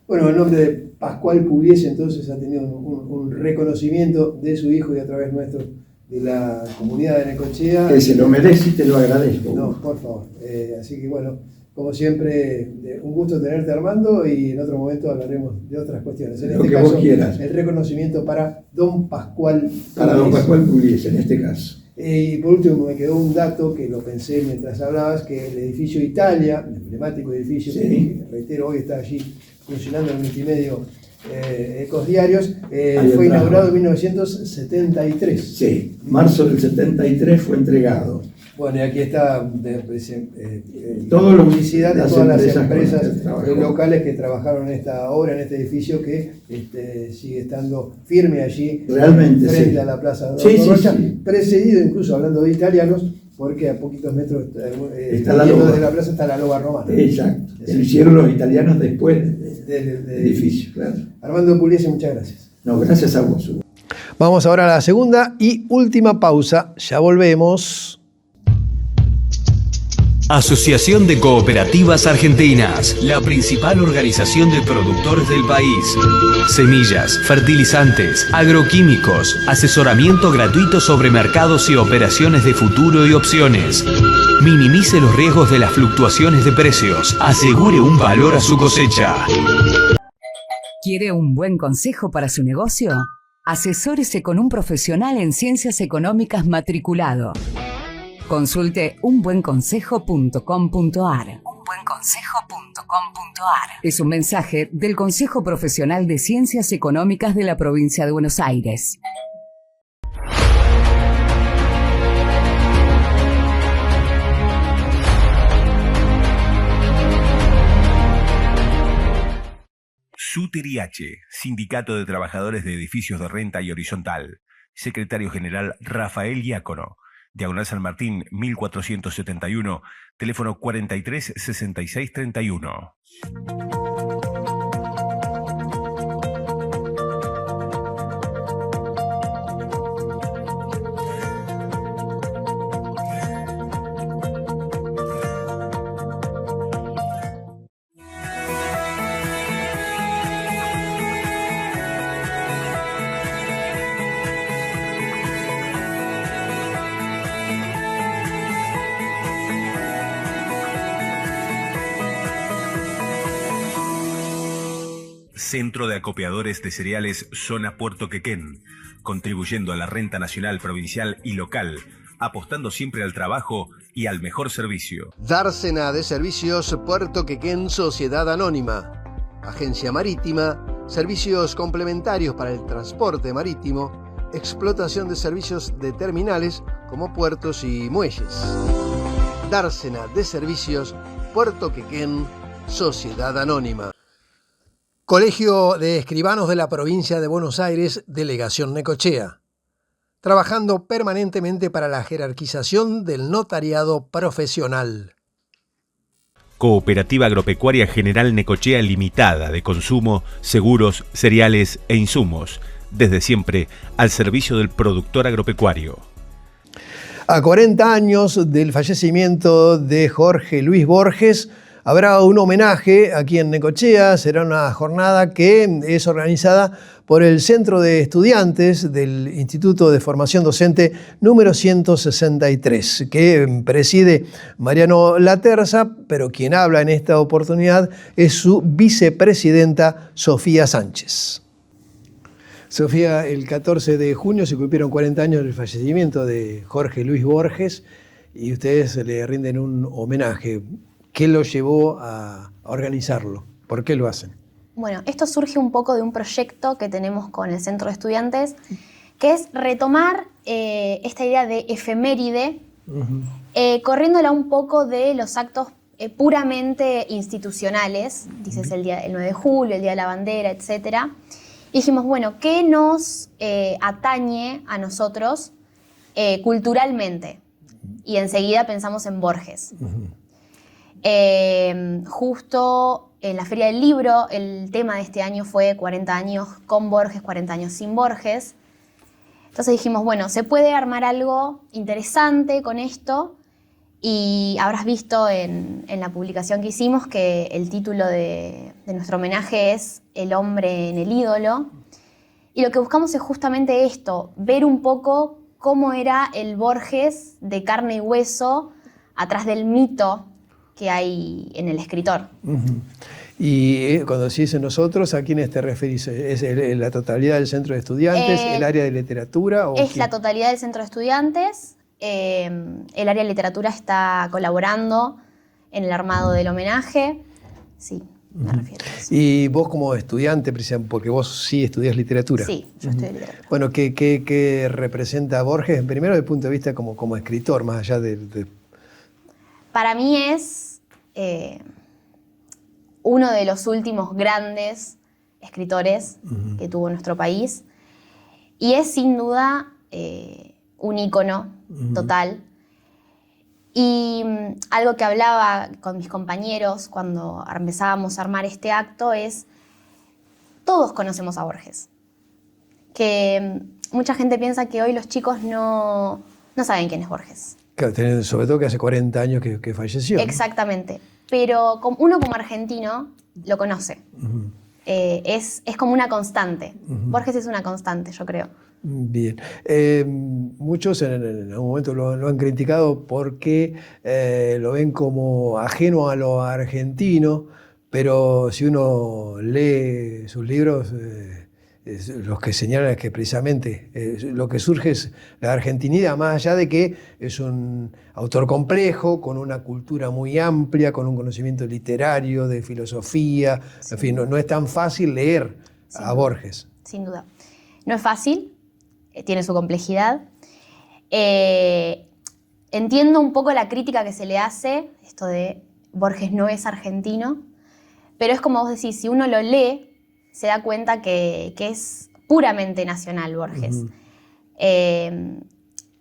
Bueno, el nombre de Pascual Pugliese entonces ha tenido un reconocimiento de su hijo y a través nuestro de la comunidad de Necochea. Que se lo merece y te lo agradezco. No, por favor. Así que bueno, como siempre, un gusto tenerte, Armando, y en otro momento hablaremos de otras cuestiones. En este caso, el reconocimiento para don Pascual Pugliese. Para don Pascual Pugliese, en este caso. Y por último me quedó un dato que lo pensé mientras hablabas, que el edificio Italia, el emblemático edificio, sí, que reitero, hoy está allí funcionando en multimedio Ecos Diarios, fue inaugurado en 1973. Sí, marzo del 73 fue entregado. Bueno, y aquí está toda la publicidad de todas las empresas locales que trabajaron en esta obra, en este edificio que sigue estando firme allí, realmente, frente a la Plaza de Rocha, precedido incluso, hablando de italianos, porque a poquitos metros está la loba. De la plaza está la loba romana. Exacto, lo hicieron los italianos después del edificio, claro. Armando Pugliese, muchas gracias. No, gracias a vos, Hugo. Vamos ahora a la segunda y última pausa, ya volvemos. Asociación de Cooperativas Argentinas, la principal organización de productores del país. Semillas, fertilizantes, agroquímicos, asesoramiento gratuito sobre mercados y operaciones de futuro y opciones. Minimice los riesgos de las fluctuaciones de precios. Asegure un valor a su cosecha. ¿Quiere un buen consejo para su negocio? Asesórese con un profesional en ciencias económicas matriculado. Consulte unbuenconsejo.com.ar. Unbuenconsejo.com.ar. Es un mensaje del Consejo Profesional de Ciencias Económicas de la Provincia de Buenos Aires. SUTERIH, Sindicato de Trabajadores de Edificios de Renta y Horizontal. Secretario General Rafael Diácono. Diagonal San Martín, 1471, teléfono 43 66 31. Centro de Acopiadores de Cereales Zona Puerto Quequén, contribuyendo a la renta nacional, provincial y local, apostando siempre al trabajo y al mejor servicio. Dársena de Servicios Puerto Quequén Sociedad Anónima. Agencia Marítima, servicios complementarios para el transporte marítimo, explotación de servicios de terminales como puertos y muelles. Dársena de Servicios Puerto Quequén Sociedad Anónima. Colegio de Escribanos de la Provincia de Buenos Aires, Delegación Necochea. Trabajando permanentemente para la jerarquización del notariado profesional. Cooperativa Agropecuaria General Necochea Limitada de consumo, seguros, cereales e insumos. Desde siempre al servicio del productor agropecuario. A 40 años del fallecimiento de Jorge Luis Borges, habrá un homenaje aquí en Necochea. Será una jornada que es organizada por el Centro de Estudiantes del Instituto de Formación Docente número 163, que preside Mariano Laterza, pero quien habla en esta oportunidad es su vicepresidenta Sofía Sánchez. Sofía, el 14 de junio se cumplieron 40 años del fallecimiento de Jorge Luis Borges y ustedes le rinden un homenaje. ¿Qué lo llevó a organizarlo? ¿Por qué lo hacen? Bueno, esto surge un poco de un proyecto que tenemos con el Centro de Estudiantes, que es retomar esta idea de efeméride, corriéndola un poco de los actos puramente institucionales, dices el 9 de julio, el Día de la Bandera, etc. Y dijimos, bueno, ¿qué nos atañe a nosotros culturalmente? Y enseguida pensamos en Borges. Justo en la Feria del Libro, el tema de este año fue 40 años con Borges, 40 años sin Borges. Entonces dijimos, bueno, se puede armar algo interesante con esto y habrás visto en la publicación que hicimos que el título de nuestro homenaje es El hombre en el ídolo. Y lo que buscamos es justamente esto, ver un poco cómo era el Borges de carne y hueso atrás del mito que hay en el escritor. Y cuando decís nosotros, ¿a quiénes te referís? ¿Es la totalidad del Centro de Estudiantes, el área de literatura? Es la totalidad del Centro de Estudiantes. El área de literatura está colaborando en el armado del homenaje. Sí, me refiero a eso. Y vos como estudiante, porque vos sí estudiás literatura. Sí, yo estudio literatura. Bueno, ¿qué representa Borges? Primero desde el punto de vista como escritor, más allá de... Para mí es uno de los últimos grandes escritores que tuvo nuestro país y es sin duda un ícono total. Y algo que hablaba con mis compañeros cuando empezábamos a armar este acto es, todos conocemos a Borges. Que mucha gente piensa que hoy los chicos no saben quién es Borges. Claro, sobre todo que hace 40 años que falleció. Exactamente. Pero uno como argentino lo conoce. Es como una constante. Borges es una constante, yo creo. Bien. Muchos en algún momento lo han criticado porque lo ven como ajeno a lo argentino, pero si uno lee sus libros, los que señalan es que precisamente lo que surge es la argentinidad, más allá de que es un autor complejo, con una cultura muy amplia, con un conocimiento literario, de filosofía, sí. En fin, no es tan fácil leer a Borges. Sin duda. No es fácil, tiene su complejidad. Entiendo un poco la crítica que se le hace, esto de Borges no es argentino, pero es como vos decís, si uno lo lee, se da cuenta que es puramente nacional Borges.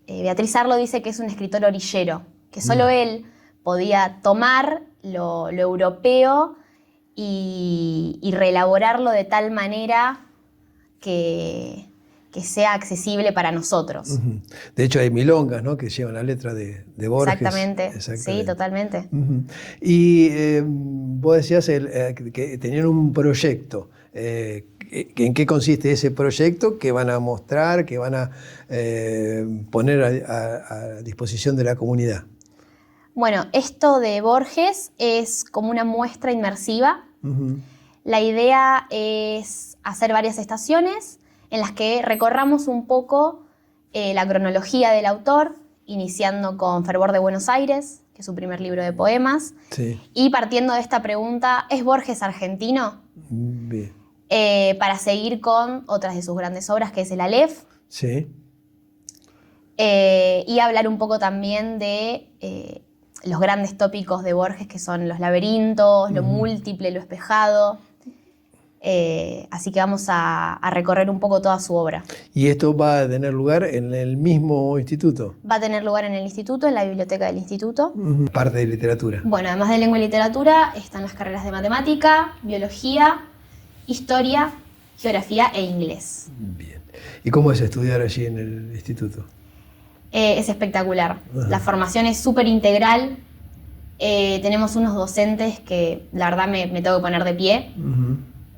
Beatriz Arlo dice que es un escritor orillero, que solo él podía tomar lo europeo y reelaborarlo de tal manera que sea accesible para nosotros. De hecho hay milongas, ¿no?, que llevan la letra de Borges. Exactamente, sí, totalmente. Y vos decías que tenían un proyecto. ¿En qué consiste ese proyecto que van a mostrar, que van a poner a disposición de la comunidad? Bueno, esto de Borges es como una muestra inmersiva. La idea es hacer varias estaciones en las que recorramos un poco la cronología del autor, iniciando con Fervor de Buenos Aires, que es su primer libro de poemas, y partiendo de esta pregunta, ¿es Borges argentino? Bien. Para seguir con otras de sus grandes obras, que es el Aleph. Sí. Y hablar un poco también de los grandes tópicos de Borges, que son los laberintos, lo múltiple, lo espejado. Así que vamos a recorrer un poco toda su obra. ¿Y esto va a tener lugar en el mismo instituto? Va a tener lugar en el instituto, en la biblioteca del instituto. Parte de literatura. Bueno, además de lengua y literatura, están las carreras de matemática, biología, historia, geografía e inglés. Bien. ¿Y cómo es estudiar allí en el instituto? Es espectacular. La formación es súper integral. Tenemos unos docentes que la verdad me tengo que poner de pie.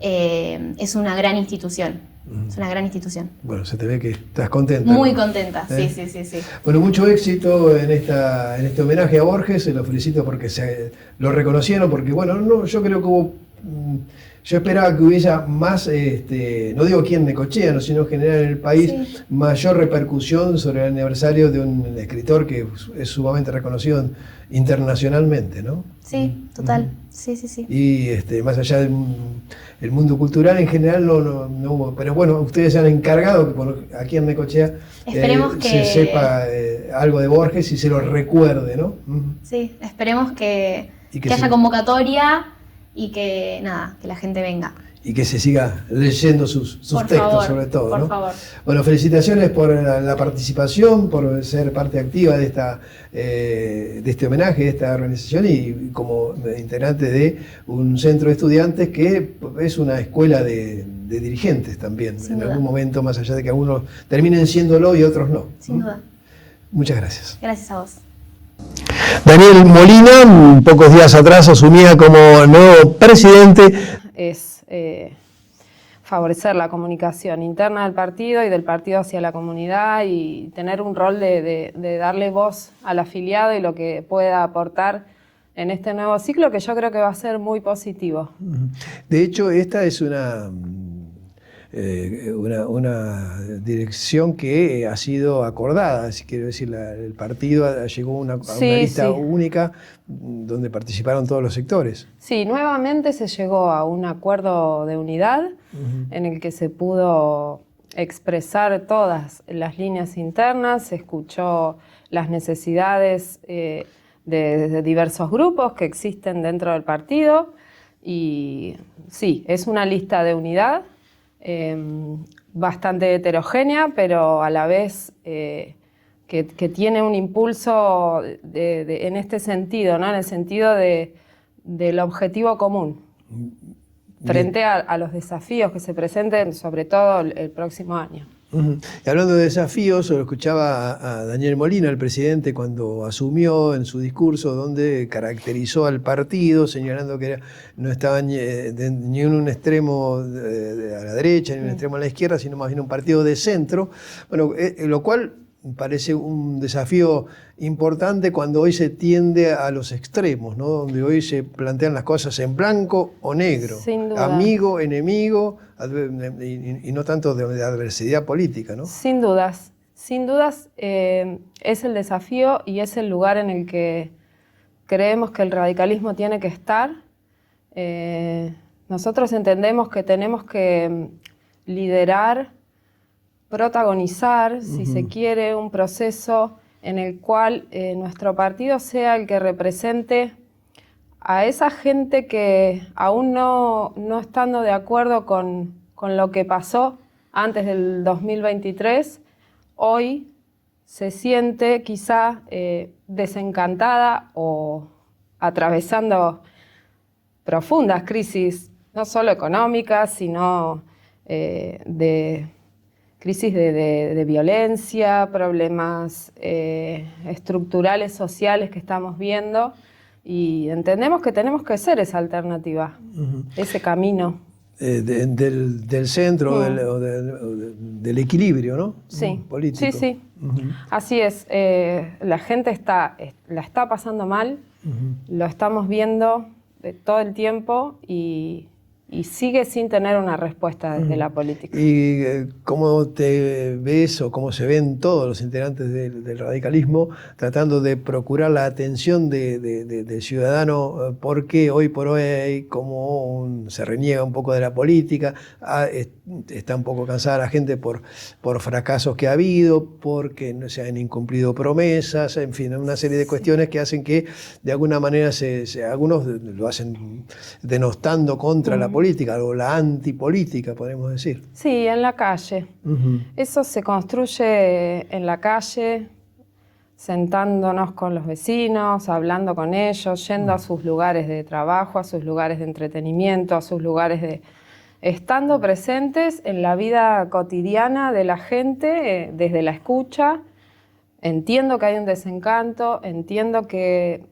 Es una gran institución. Es una gran institución. Bueno, se te ve que estás contenta. Muy contenta, sí. Bueno, mucho éxito en este homenaje a Borges. Se lo felicito porque lo reconocieron, porque bueno, no, yo creo que hubo... Yo esperaba que hubiese más, no digo aquí en Necochea, no, sino en general en el país, mayor repercusión sobre el aniversario de un escritor que es sumamente reconocido internacionalmente, ¿no? Sí, total. Sí. Y más allá del el mundo cultural en general no hubo. Pero bueno, ustedes se han encargado que aquí en Necochea se sepa algo de Borges y se lo recuerde, ¿no? Sí, esperemos que haya convocatoria y que la gente venga. Y que se siga leyendo sus textos, sobre todo. Por favor. Bueno, felicitaciones por la participación, por ser parte activa de este homenaje, de esta organización y como integrante de un centro de estudiantes que es una escuela de dirigentes también. Sin en duda. Algún momento, más allá de que algunos terminen siéndolo y otros no. Sin duda. Muchas gracias. Gracias a vos. Daniel Molina, pocos días atrás, asumía como nuevo presidente. Es favorecer la comunicación interna del partido y del partido hacia la comunidad y tener un rol de darle voz al afiliado y lo que pueda aportar en este nuevo ciclo, que yo creo que va a ser muy positivo. De hecho, esta es una dirección que ha sido acordada, si quiero decir, el partido llegó a una lista única donde participaron todos los sectores. Sí, nuevamente se llegó a un acuerdo de unidad en el que se pudo expresar todas las líneas internas, se escuchó las necesidades de diversos grupos que existen dentro del partido y sí, es una lista de unidad bastante heterogénea, pero a la vez que tiene un impulso en este sentido, ¿no? En el sentido del objetivo común, frente a los desafíos que se presenten, sobre todo el próximo año. Y hablando de desafíos, lo escuchaba a Daniel Molina, el presidente, cuando asumió en su discurso, donde caracterizó al partido, señalando que no estaba ni en un extremo a la derecha, ni en un extremo a la izquierda, sino más bien un partido de centro. Bueno, lo cual parece un desafío importante cuando hoy se tiende a los extremos, ¿no? Donde hoy se plantean las cosas en blanco o negro, Sin duda. Amigo, enemigo, y no tanto de adversidad política, ¿no? Sin dudas, es el desafío y es el lugar en el que creemos que el radicalismo tiene que estar. Nosotros entendemos que tenemos que liderar, protagonizar, si se quiere, un proceso en el cual nuestro partido sea el que represente a esa gente que aún no estando de acuerdo con lo que pasó antes del 2023, hoy se siente quizá desencantada o atravesando profundas crisis, no solo económicas, sino de crisis de violencia, problemas estructurales, sociales que estamos viendo, y entendemos que tenemos que ser esa alternativa, ese camino. Del centro o del equilibrio, ¿no? Sí, Político. sí. Así es. La gente la está pasando mal, lo estamos viendo todo el tiempo y sigue sin tener una respuesta desde la política. ¿Y cómo te ves o cómo se ven todos los integrantes del radicalismo tratando de procurar la atención del ciudadano? Porque hoy por hoy hay como se reniega un poco de la política, está un poco cansada la gente por fracasos que ha habido, porque no se han incumplido promesas, en fin, una serie de cuestiones que hacen que de alguna manera algunos lo hacen denostando contra la política, o la antipolítica, podemos decir. Sí, en la calle. Eso se construye en la calle, sentándonos con los vecinos, hablando con ellos, yendo a sus lugares de trabajo, a sus lugares de entretenimiento, a sus lugares estando presentes en la vida cotidiana de la gente, desde la escucha. Entiendo que hay un desencanto, entiendo que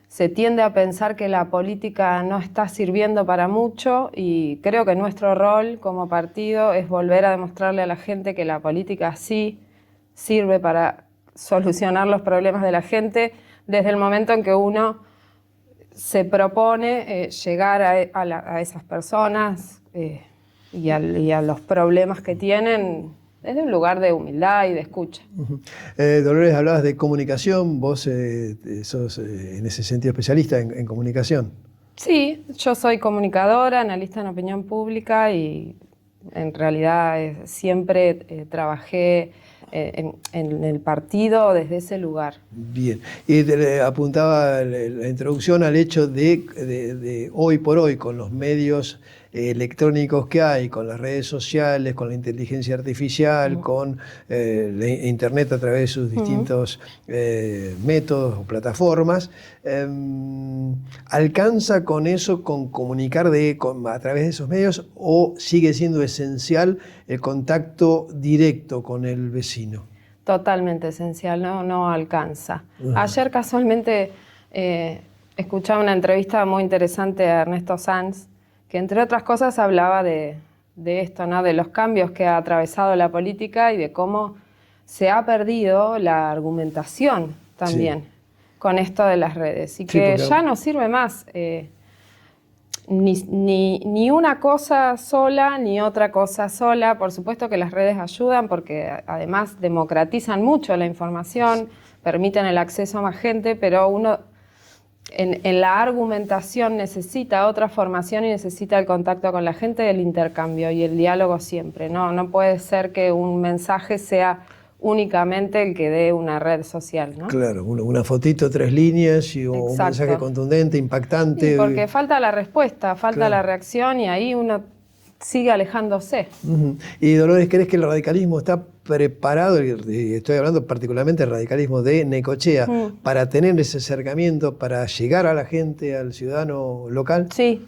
se tiende a pensar que la política no está sirviendo para mucho, y creo que nuestro rol como partido es volver a demostrarle a la gente que la política sí sirve para solucionar los problemas de la gente desde el momento en que uno se propone llegar a esas personas y a los problemas que tienen desde un lugar de humildad y de escucha. Dolores, hablabas de comunicación, vos sos en ese sentido especialista en comunicación. Sí, yo soy comunicadora, analista en opinión pública, y en realidad siempre trabajé en el partido desde ese lugar. Bien, y apuntaba la introducción al hecho de hoy por hoy, con los medios electrónicos que hay, con las redes sociales, con la inteligencia artificial, con la internet a través de sus distintos métodos o plataformas, ¿alcanza con eso, con comunicar a través de esos medios, o sigue siendo esencial el contacto directo con el vecino? Totalmente esencial, no alcanza. Ayer casualmente escuchaba una entrevista muy interesante a Ernesto Sanz, que entre otras cosas hablaba de esto, ¿no? De los cambios que ha atravesado la política y de cómo se ha perdido la argumentación también con esto de las redes, y que ya no sirve más ni una cosa sola ni otra cosa sola. Por supuesto que las redes ayudan porque además democratizan mucho la información, permiten el acceso a más gente, pero uno en la argumentación necesita otra formación y necesita el contacto con la gente, el intercambio y el diálogo siempre. No puede ser que un mensaje sea únicamente el que dé una red social, ¿no? Claro, una fotito, 3 líneas y un mensaje contundente, impactante. Sí, porque falta la respuesta, falta la reacción, y ahí uno sigue alejándose. Y Dolores, ¿crees que el radicalismo está preparado, y estoy hablando particularmente del radicalismo de Necochea, para tener ese acercamiento, para llegar a la gente, al ciudadano local? Sí.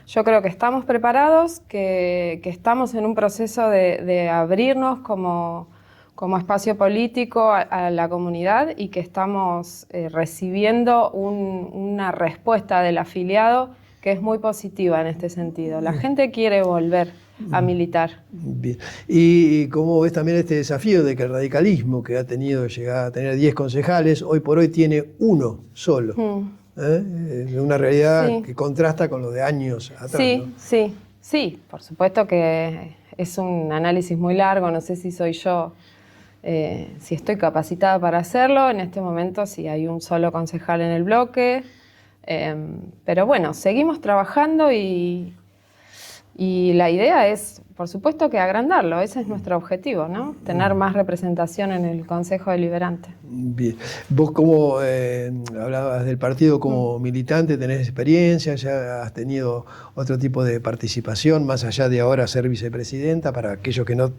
Yo creo que estamos preparados, que estamos en un proceso de abrirnos como espacio político a la comunidad, y que estamos recibiendo una respuesta del afiliado que es muy positiva en este sentido. La gente quiere volver a militar. Bien. ¿Y cómo ves también este desafío de que el radicalismo, que llega a tener 10 concejales, hoy por hoy tiene uno solo? Una realidad que contrasta con lo de años atrás. Sí, por supuesto que es un análisis muy largo, no sé si soy yo, si estoy capacitada para hacerlo. En este momento sí hay un solo concejal en el bloque, pero bueno, seguimos trabajando y Y la idea es, por supuesto, que agrandarlo. Ese es nuestro objetivo, ¿no? Tener más representación en el Consejo Deliberante. Bien. Vos como hablabas del partido como militante, tenés experiencia, ya has tenido otro tipo de participación, más allá de ahora ser vicepresidenta, para aquellos que no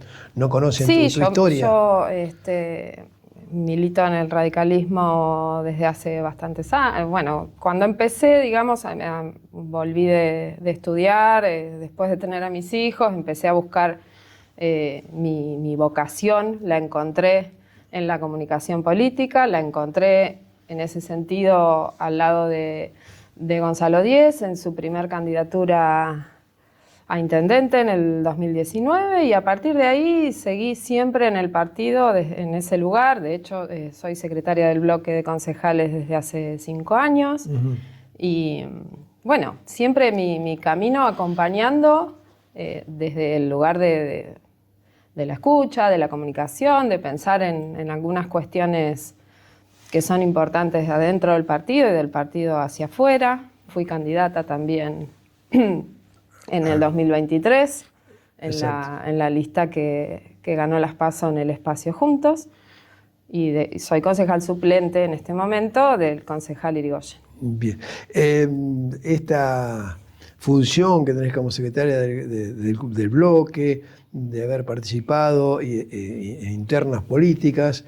conocen tu historia. Yo milito en el radicalismo desde hace bastantes años. Bueno, cuando empecé, digamos, volví de estudiar, después de tener a mis hijos, empecé a buscar mi vocación, la encontré en la comunicación política, la encontré en ese sentido al lado de Gonzalo Díez en su primer candidatura a intendente en el 2019, y a partir de ahí seguí siempre en el partido, en ese lugar. De hecho, soy secretaria del bloque de concejales desde hace 5 años. Y bueno, siempre mi camino acompañando desde el lugar de la escucha, de la comunicación, de pensar en algunas cuestiones que son importantes adentro del partido y del partido hacia afuera. Fui candidata también en el 2023, en la lista que ganó las PASO en el espacio Juntos, y soy concejal suplente en este momento del concejal Irigoyen. Bien. Esta función que tenés como secretaria del bloque, de haber participado en internas políticas,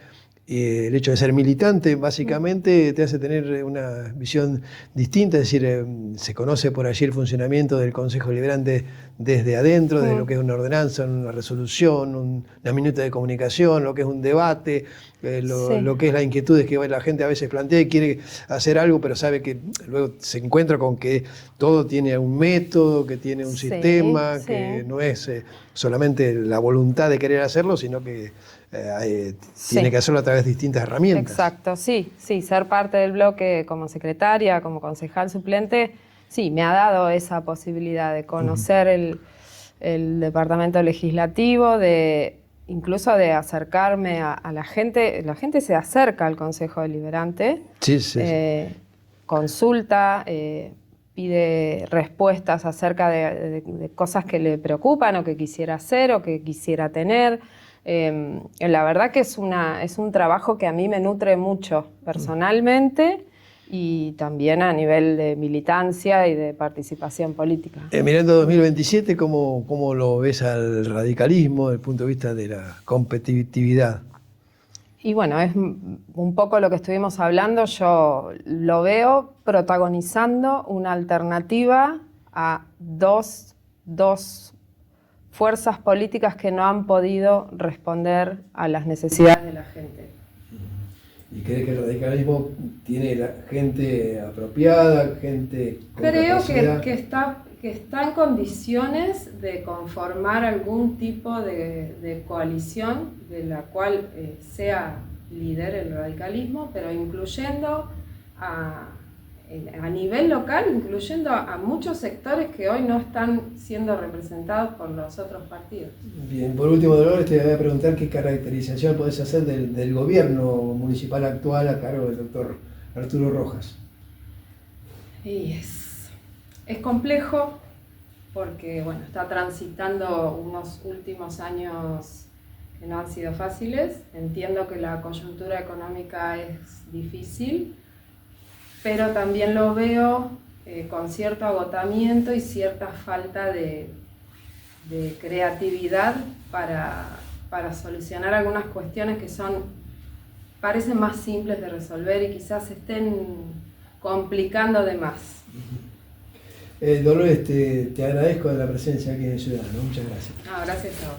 el hecho de ser militante básicamente te hace tener una visión distinta, es decir, se conoce por allí el funcionamiento del Consejo Deliberante desde adentro, de lo que es una ordenanza, una resolución, una minuta de comunicación, lo que es un debate, lo que es las inquietudes que la gente a veces plantea y quiere hacer algo, pero sabe que luego se encuentra con que todo tiene un método, que tiene un sistema, que no es solamente la voluntad de querer hacerlo, sino que tiene que hacerlo a través de distintas herramientas. Exacto, sí, ser parte del bloque como secretaria, como concejal suplente, sí, me ha dado esa posibilidad de conocer el departamento legislativo, incluso de acercarme a la gente. La gente se acerca al Consejo Deliberante, consulta, pide respuestas acerca de cosas que le preocupan o que quisiera hacer o que quisiera tener. La verdad que es un trabajo que a mí me nutre mucho personalmente y también a nivel de militancia y de participación política. Mirando 2027, ¿cómo lo ves al radicalismo desde el punto de vista de la competitividad? Y bueno, es un poco lo que estuvimos hablando. Yo lo veo protagonizando una alternativa a dos fuerzas políticas que no han podido responder a las necesidades de la gente. ¿Y crees que el radicalismo tiene la gente apropiada, gente con Creo capacidad? que está en condiciones de conformar algún tipo de coalición de la cual sea líder el radicalismo, pero incluyendo a nivel local, incluyendo a muchos sectores que hoy no están siendo representados por los otros partidos. Bien, por último, Dolores, te voy a preguntar qué caracterización podés hacer del gobierno municipal actual a cargo del doctor Arturo Rojas. Y es complejo porque bueno, está transitando unos últimos años que no han sido fáciles. Entiendo que la coyuntura económica es difícil, pero también lo veo con cierto agotamiento y cierta falta de creatividad para solucionar algunas cuestiones que parecen más simples de resolver y quizás se estén complicando de más. Dolores, te agradezco de la presencia aquí en Ciudadano. Muchas gracias. Gracias a vos.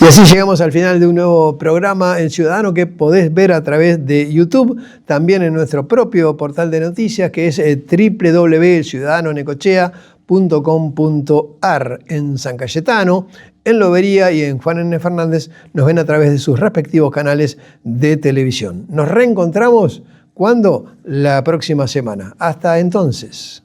Y así llegamos al final de un nuevo programa en Ciudadano que podés ver a través de YouTube, también en nuestro propio portal de noticias que es www.ciudadanonecochea.com.ar. En San Cayetano, en Lobería y en Juan N. Fernández nos ven a través de sus respectivos canales de televisión. Nos reencontramos ¿cuándo? La próxima semana. Hasta entonces.